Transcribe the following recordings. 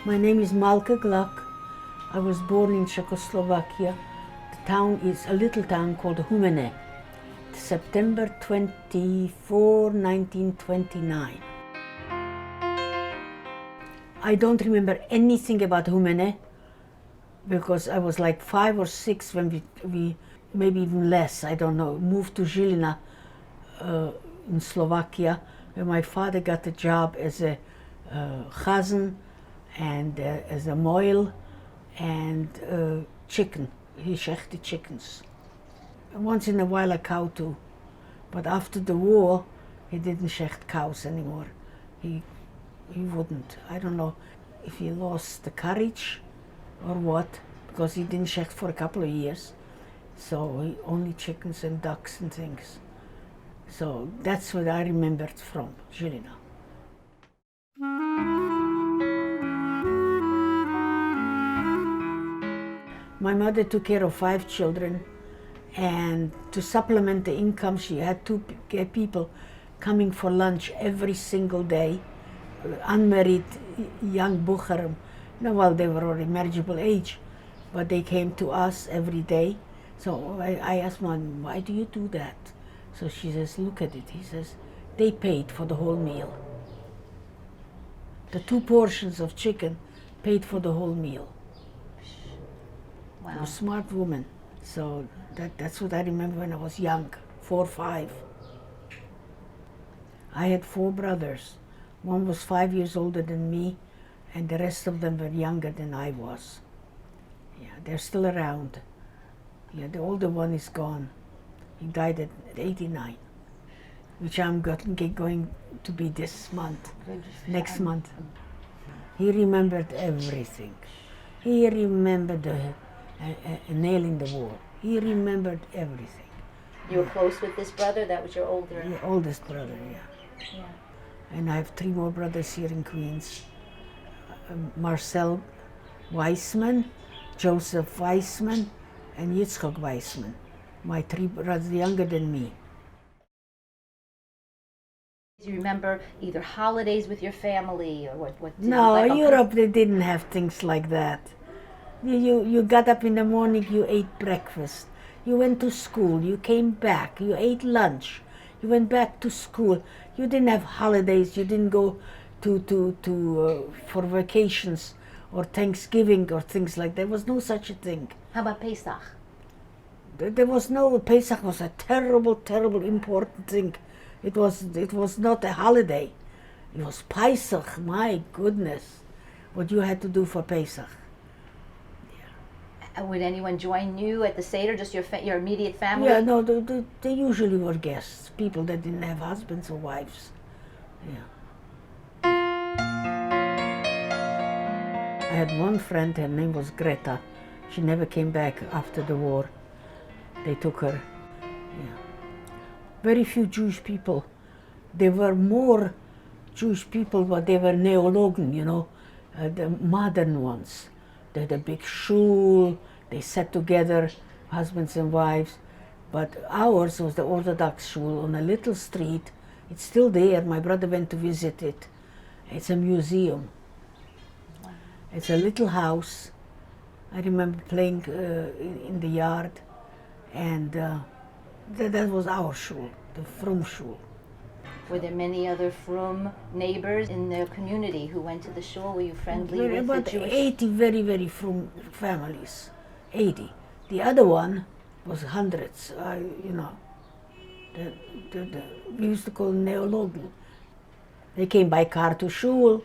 My name is Malka Gluck. I was born in Czechoslovakia. The town is a little town called Humene. September 24, 1929. I don't remember anything about Humene because I was like 5 or 6 when we maybe even less, I don't know, moved to Žilina in Slovakia, where my father got a job as a chazan and as a moil and chicken. He shechted chickens. Once in a while a cow too. But after the war, he didn't shecht cows anymore. He wouldn't. I don't know if he lost the courage or what, because he didn't shecht for a couple of years. So he only chickens and ducks and things. So that's what I remembered from Žilina. My mother took care of 5 children, and to supplement the income, she had 2 people coming for lunch every single day, unmarried young bucherim. Well, they were already marriageable age, but they came to us every day. So I asked Mom, why do you do that? So she says, look at it. He says, they paid for the whole meal. The 2 portions of chicken paid for the whole meal. Wow. A smart woman. So that's what I remember when I was young, 4 or 5. I had 4 brothers. One was 5 years older than me, and the rest of them were younger than I was. Yeah, they're still around. Yeah, the older one is gone. He died at 89, which I'm going to be this month, next month. He remembered everything. He remembered a nail in the wall. He remembered everything. You were close with this brother? That was your older? Yeah, oldest brother, yeah. And I have 3 more brothers here in Queens. Marcel Weissman, Joseph Weissman, and Yitzchok Weissman. My 3 brothers younger than me. Do you remember either holidays with your family or what No, like in Europe they didn't have things like that. You got up in the morning, you ate breakfast. You went to school, you came back, you ate lunch. You went back to school. You didn't have holidays, you didn't go for vacations or Thanksgiving or things like that. There was no such a thing. How about Pesach? There was no, Pesach was a terrible, terrible important thing. It was not a holiday. It was Pesach, my goodness, what you had to do for Pesach. Would anyone join you at the Seder, just your immediate family? Yeah, no, they usually were guests, people that didn't have husbands or wives. Yeah. I had one friend, her name was Greta. She never came back after the war. They took her. Yeah. Very few Jewish people. There were more Jewish people, but they were neologen, you know, the modern ones. They had a big shul, they sat together, husbands and wives. But ours was the Orthodox shul on a little street. It's still there. My brother went to visit it. It's a museum. Wow. It's a little house. I remember playing in the yard, and that was our shul, the Frum shul. Were there many other Frum neighbors in the community who went to the shul? Were you friendly with About the Jewish? 80 very, very Frum families. 80. The other one was hundreds, you know. We used to call them neologen. They came by car to shul.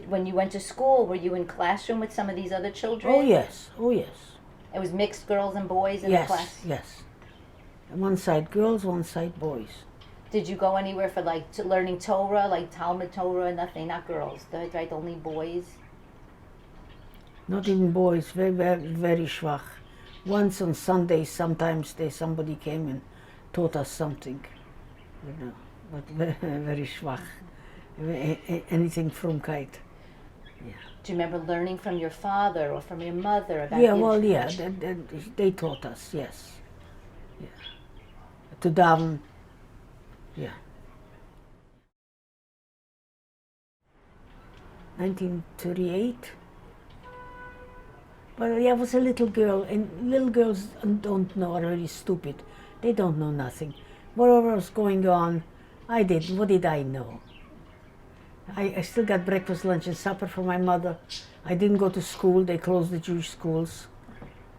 When you went to school, were you in classroom with some of these other children? Oh yes, oh yes. It was mixed girls and boys in the class? Yes. One side girls, one side boys. Did you go anywhere for like learning Torah, like Talmud Torah? Nothing, not girls, right? Only boys? Not even boys, very, very, very schwach. Once on Sundays, sometimes somebody came and taught us something, you know, but very, very schwach. Anything frumkeit. Yeah. Do you remember learning from your father or from your mother about? Yeah, well, yeah, they taught us, yes. Yeah. To daven, yeah. 1938. But I was a little girl, and little girls don't know, are very stupid. They don't know nothing. Whatever was going on, I did. What did I know? I still got breakfast, lunch, and supper for my mother. I didn't go to school. They closed the Jewish schools.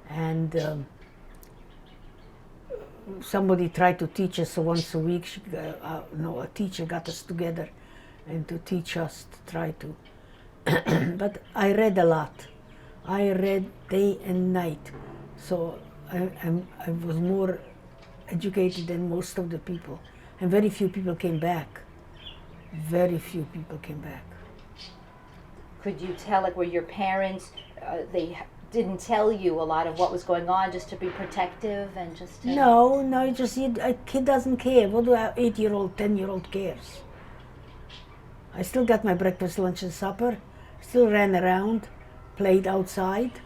And somebody tried to teach us once a week. A teacher got us together and to teach us, to try to. But I read a lot. I read day and night. So I was more educated than most of the people. And very few people came back. Very few people came back. Could you tell, like, were your parents, they didn't tell you a lot of what was going on just to be protective and just to... No, just a kid doesn't care. What do an 8-year-old, 10-year-old cares? I still got my breakfast, lunch, and supper. Still ran around, played outside.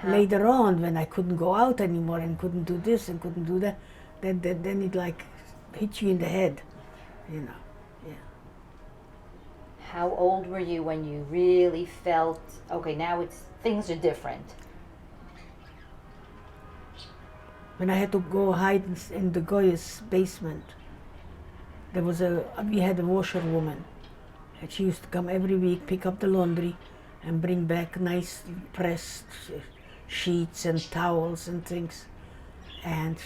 Later on, when I couldn't go out anymore and couldn't do this and couldn't do that, then it like hit you in the head, you know. Yeah. How old were you when you really felt, okay, now things are different? When I had to go hide in the Goya's basement, we had a washerwoman, and she used to come every week, pick up the laundry, and bring back nice pressed sheets and towels and things. And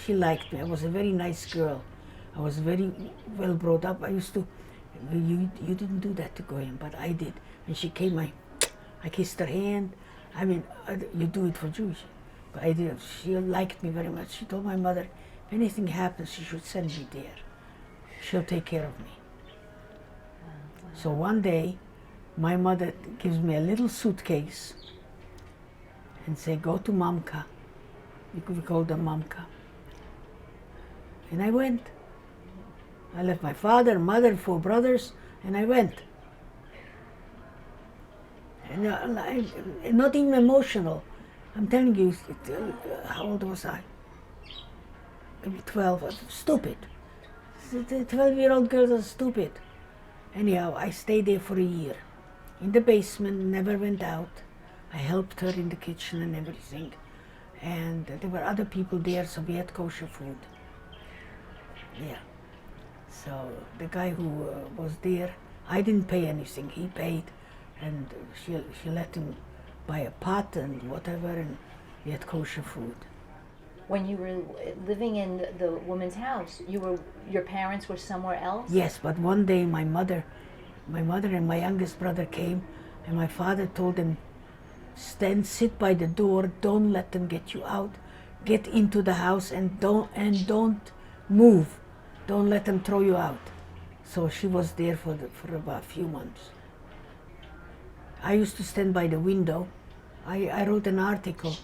she liked me. I was a very nice girl. I was very well brought up. I used to, you didn't do that to Goyim, but I did. When she came, I kissed her hand. I mean, you do it for Jews. But I did. She liked me very much. She told my mother, if anything happens, she should send me there. She'll take care of me. So one day, my mother gives me a little suitcase and say, go to Mamka. We called her Mamka. And I went. I left my father, mother, 4 brothers, and I went. And not even emotional. I'm telling you, how old was I? Maybe 12. Stupid. The 12-year-old girls are stupid. Anyhow, I stayed there for a year. In the basement, never went out. I helped her in the kitchen and everything. And there were other people there, so we had kosher food. Yeah. So the guy who was there, I didn't pay anything. He paid, and she let him buy a pot and whatever, and we had kosher food. When you were living in the woman's house, your parents were somewhere else? Yes, but one day my mother and my youngest brother came, and my father told them, sit by the door, don't let them get you out, get into the house and don't move, don't let them throw you out. So she was there for about a few months. I used to stand by the window. I wrote an article.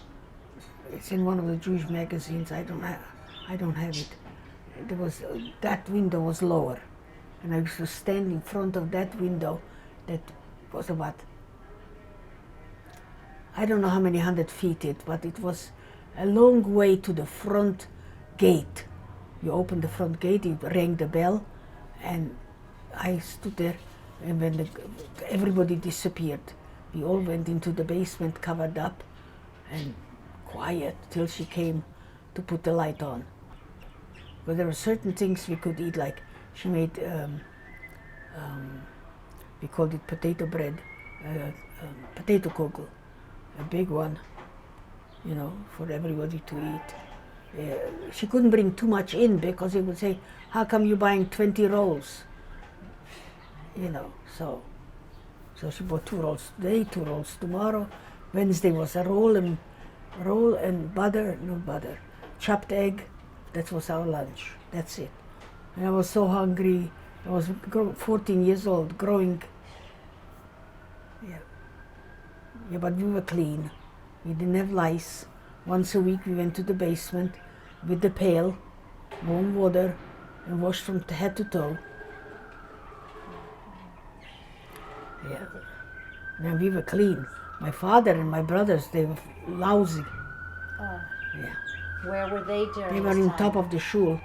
It's in one of the Jewish magazines. I don't have it. That window was lower, and I used to stand in front of that window. That was about, I don't know how many 100 feet but it was a long way to the front gate. You opened the front gate, you rang the bell, and I stood there, and when everybody disappeared, we all went into the basement, covered up, and quiet till she came to put the light on. But there were certain things we could eat, like she made, we called it potato bread, potato kugel, a big one, you know, for everybody to eat. She couldn't bring too much in because he would say, how come you're buying 20 rolls? You know, so she bought 2 rolls today, 2 rolls tomorrow. Wednesday was a roll and chopped egg. That was our lunch. That's it. And I was so hungry. I was 14 years old, growing. Yeah, but we were clean. We didn't have lice. Once a week we went to the basement with the pail, warm water, and washed from head to toe. Yeah. Now we were clean. My father and my brothers, they were lousy. Oh. Yeah. Where were they during They were this on time? top of the shul.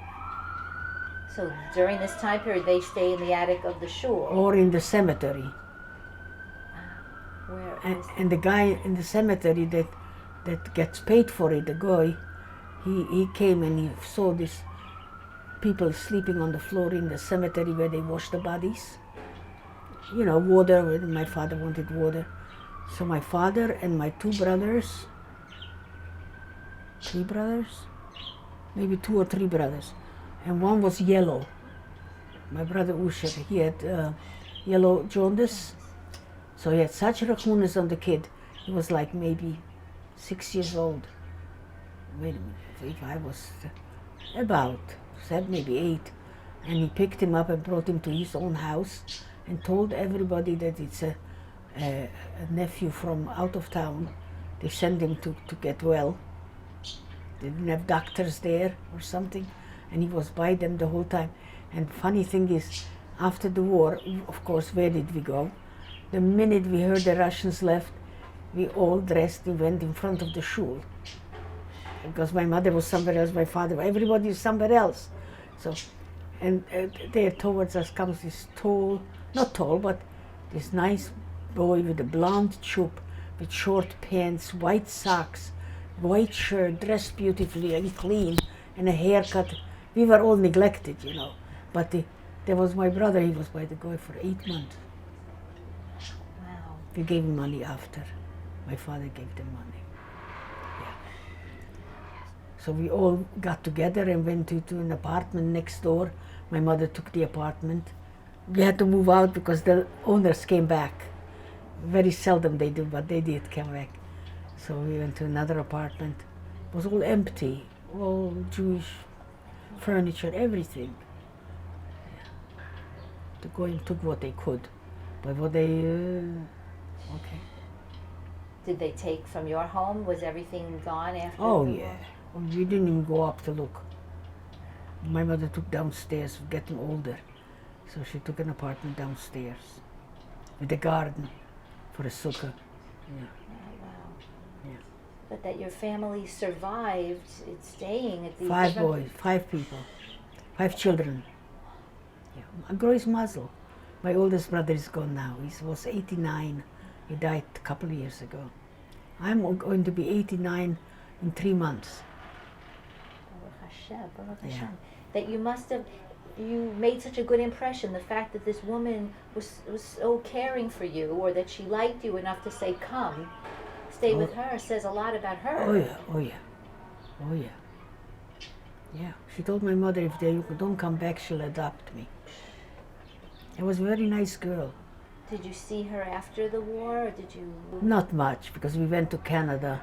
So during this time period, they stay in the attic of the shul. or in the cemetery. Where And the guy in the cemetery that gets paid for it, the guy, he came and he saw these people sleeping on the floor in the cemetery where they wash the bodies. You know, water. My father wanted water. So my father and my three brothers, maybe 2 or 3 brothers, and one was yellow. My brother Usher, he had yellow jaundice, so he had such rachmunis on the kid. He was like maybe 6 years old. Wait a minute, if I was about 7, maybe 8, and he picked him up and brought him to his own house and told everybody that it's a nephew from out of town. They sent him to get well. They didn't have doctors there or something, and he was by them the whole time. And funny thing is, after the war, of course, where did we go? The minute we heard the Russians left, we all dressed and went in front of the shul. Because my mother was somewhere else, my father, everybody was somewhere else. So, and there towards us comes this tall, not tall, but this nice boy with a blonde chup, with short pants, white socks, white shirt, dressed beautifully and clean, and a haircut. We were all neglected, you know. But there was my brother, he was by the guy for 8 months. Wow. We gave him money after. My father gave them money. Yeah. So we all got together and went to an apartment next door. My mother took the apartment. We had to move out because the owners came back. Very seldom they do, but they did come back. So we went to another apartment. It was all empty, all Jewish furniture, everything. Yeah. The Goyim took what they could, but what they, okay. Did they take from your home? Was everything gone after? Oh the yeah, war? we didn't even go up to look. My mother took downstairs, getting older, so she took an apartment downstairs with a garden for a sukkah. Yeah. Oh, wow. Yeah. But that your family survived staying at these 5 different- boys, 5 people, 5 children. Yeah. I grow his muzzle. My oldest brother is gone now. He was 89. He died a couple of years ago. I'm going to be 89 in 3 months. Baruch Hashem, Baruch Yeah. Hashem. That you must have, you made such a good impression. The fact that this woman was so caring for you, or that she liked you enough to say, come, stay with her, says a lot about her. Oh yeah, oh yeah, oh yeah. Yeah, she told my mother if they don't come back, she'll adopt me. It was a very nice girl. Did you see her after the war, or did you? Not much, because we went to Canada.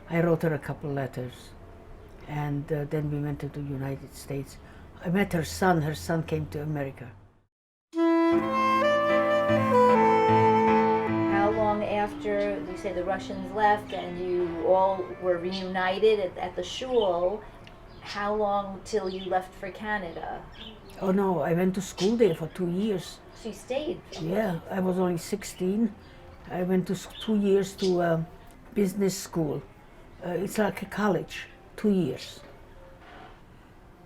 I wrote her a couple letters. And then we went to the United States. I met her son came to America. How long after, you say the Russians left and you all were reunited at the shul, how long till you left for Canada? Oh no, I went to school there for 2 years. She stayed. Yeah, I was only 16. I went to 2 years to business school. It's like a college, 2 years.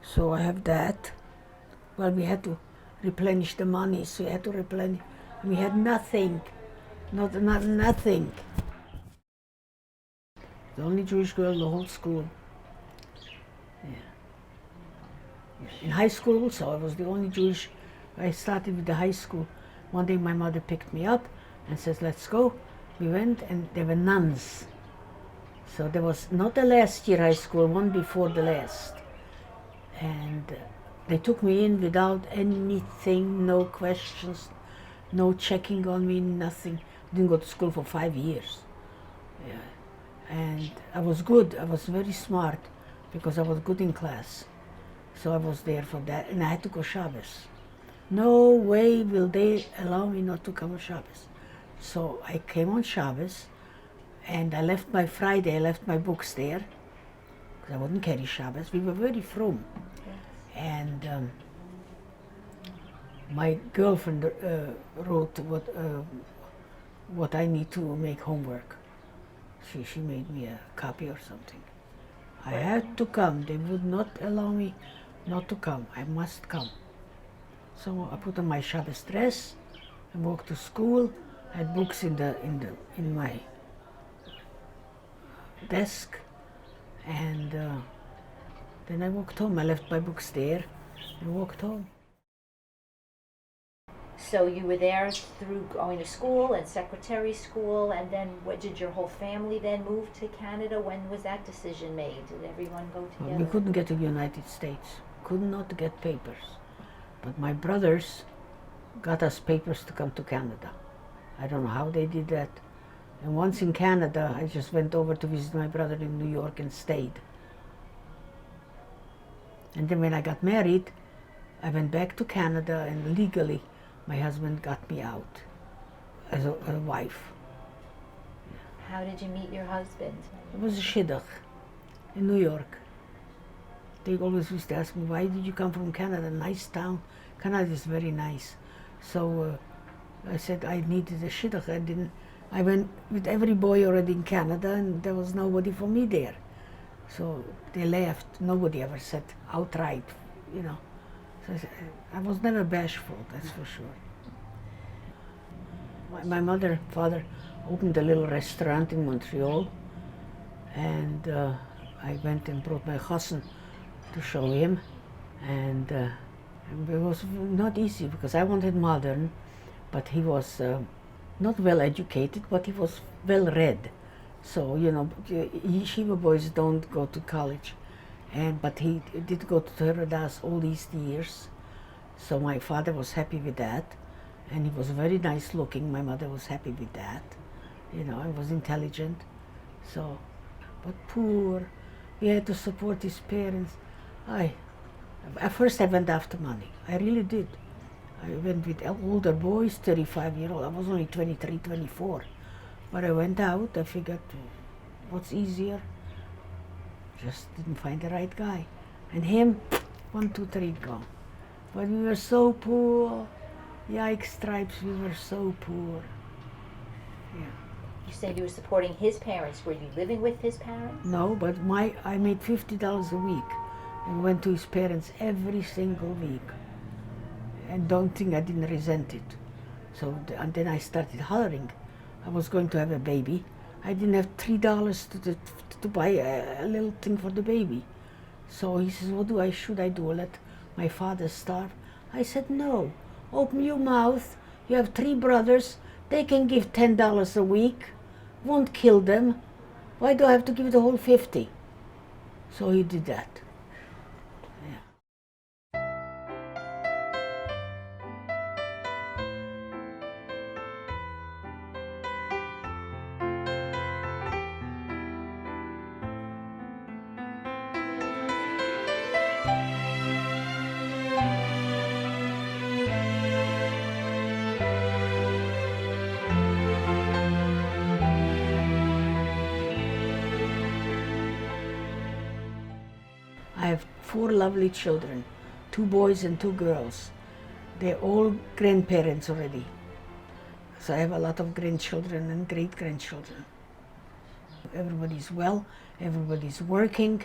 So I have that. Well, we had to replenish the money, so we had to replenish. We had nothing, nothing. The only Jewish girl in the whole school. Yeah. In high school also, I was the only Jewish. I started with the high school. One day my mother picked me up and says, let's go. We went and there were nuns. So there was not the last year high school, one before the last. And they took me in without anything, no questions, no checking on me, nothing. Didn't go to school for 5 years. Yeah. And I was good, I was very smart because I was good in class. So I was there for that, and I had to go Shabbos. No way will they allow me not to come on Shabbos. So I came on Shabbos, and I left my Friday, I left my books there, because I wouldn't carry Shabbos. We were very frum. And my girlfriend wrote what I need to make homework. She made me a copy or something. I had to come. They would not allow me not to come. I must come. So I put on my Shabbos dress and walked to school. I had books in my desk, and then I walked home. I left my books there and walked home. So you were there through going to school and secretary school, and then did your whole family then move to Canada? When was that decision made? Did everyone go together? We couldn't get to the United States. Could not get papers. But my brothers got us papers to come to Canada. I don't know how they did that. And once in Canada, I just went over to visit my brother in New York and stayed. And then when I got married, I went back to Canada, and legally my husband got me out as a wife. How did you meet your husband? It was a shidduch in New York. They always used to ask me, why did you come from Canada? Nice town. Canada is very nice. So I said I needed a shidduch. I went with every boy already in Canada, and there was nobody for me there. So they laughed. Nobody ever said outright, you know. So I was never bashful, that's for sure. My mother and father opened a little restaurant in Montreal, and I went and brought my chassan to show him, and it was not easy because I wanted modern, but he was not well educated, but he was well read. So, you know, yeshiva boys don't go to college, but he did go to Torah Das all these years. So my father was happy with that, and he was very nice looking. My mother was happy with that. You know, I was intelligent. So, but poor, he had to support his parents. At first I went after money. I really did. I went with older boys, 35-year-old. I was only 23, 24. But I went out, I figured, what's easier? Just didn't find the right guy. And him, 1, 2, 3, gone. But we were so poor. Yikes, stripes, we were so poor. Yeah. You said you were supporting his parents. Were you living with his parents? No, but I made $50 a week and went to his parents every single week. And don't think I didn't resent it. So, and then I started hollering. I was going to have a baby. I didn't have $3 to buy a little thing for the baby. So he says, what should I do? Let my father starve? I said, no. Open your mouth. You have 3 brothers. They can give $10 a week. Won't kill them. Why do I have to give the whole 50? So he did that. I have 4 lovely children, 2 boys and 2 girls. They're all grandparents already. So I have a lot of grandchildren and great-grandchildren. Everybody's well, everybody's working.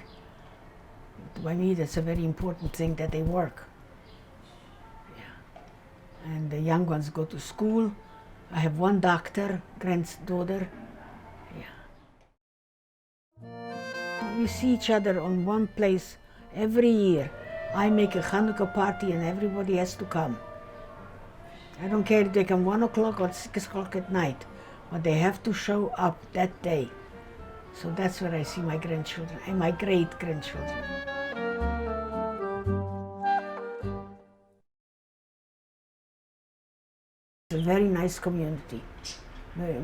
By me, that's a very important thing that they work. Yeah. And the young ones go to school. I have 1 doctor, granddaughter. Yeah. We see each other on one place every year. I make a Chanukah party and everybody has to come. I don't care if they come 1 o'clock or 6 o'clock at night, but they have to show up that day. So that's where I see my grandchildren and my great-grandchildren. It's a very nice community.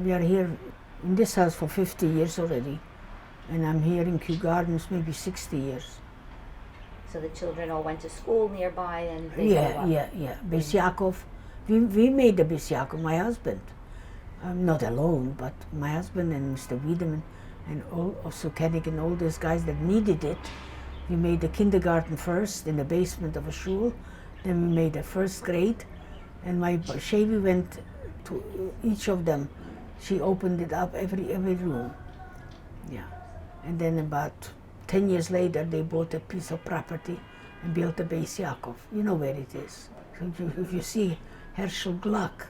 We are here in this house for 50 years already, and I'm here in Kew Gardens maybe 60 years. So the children all went to school nearby and they Yeah. Beis Yaakov. We made the Beis Yaakov, my husband. I'm not alone, but my husband and Mr. Wiedemann and also Kennig and all those guys that needed it. We made the kindergarten first in the basement of a shul. Then we made the 1st grade. And my Shevi went to each of them. She opened it up, every room. Yeah. And then about 10 years later, they bought a piece of property and built a Beis Yaakov. You know where it is. If you see Herschel Gluck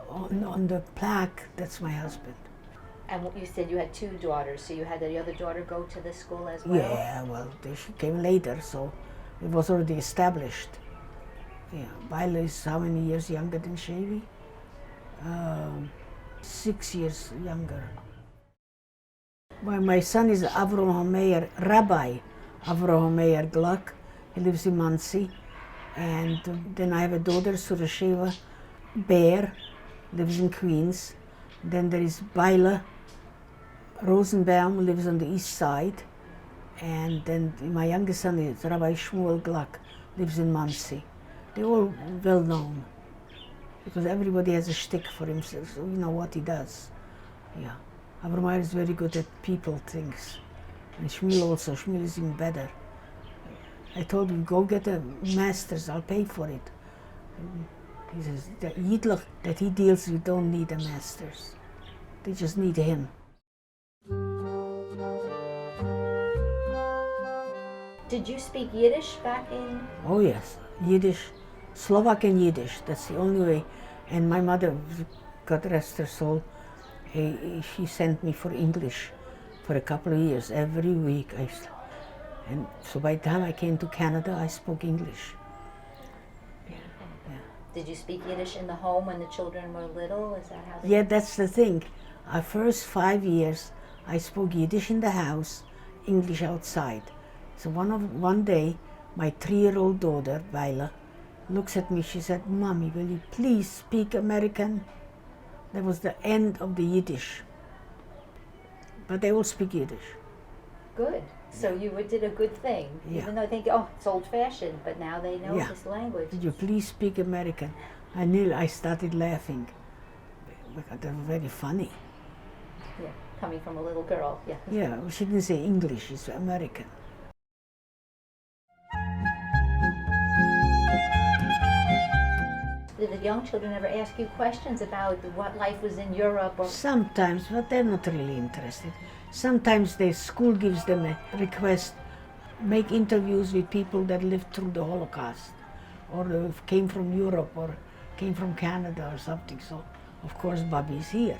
on the plaque, that's my husband. And you said you had two daughters, so you had the other daughter go to this school as well? Yeah, well, she came later, so it was already established. Yeah, Baila is how many years younger than Shavy? 6 years younger. My son is Avraham Meir, Rabbi Avraham Meir Gluck. He lives in Monsey. And then I have a daughter, Surasheva Bear, lives in Queens. Then there is Baila Rosenbaum, lives on the east side. And then my youngest son is Rabbi Shmuel Gluck, lives in Monsey. They're all well known because everybody has a shtick for himself, so you know what he does. Yeah. Avraham is very good at people things. And Shmuel also, Shmuel is even better. I told him, go get a master's, I'll pay for it. He says, the yiddish that he deals with don't need a master's. They just need him. Did you speak Yiddish back in? Oh yes, Yiddish, Slovak and Yiddish, that's the only way. And my mother, God rest her soul, she sent me for English for a couple of years. Every week and so by the time I came to Canada, I spoke English. Yeah. Did you speak Yiddish in the home when the children were little? Is that how? Yeah, that's the thing. Our first 5 years, I spoke Yiddish in the house, English outside. So one day, my 3-year-old daughter, Baila, looks at me, she said, Mommy, will you please speak American? That was the end of the Yiddish. But they all speak Yiddish. Good. So you did a good thing. Yeah. Even though they think, oh, it's old-fashioned, but now they know this language. Would you please speak American? I started laughing. Because they were very funny. Yeah, coming from a little girl, yeah. Yeah, she didn't say English, she's American. Did the young children ever ask you questions about what life was in Europe? Or Sometimes, but they're not really interested. Sometimes the school gives them a request, make interviews with people that lived through the Holocaust, or came from Europe, or came from Canada or something. So, of course, Babby is here.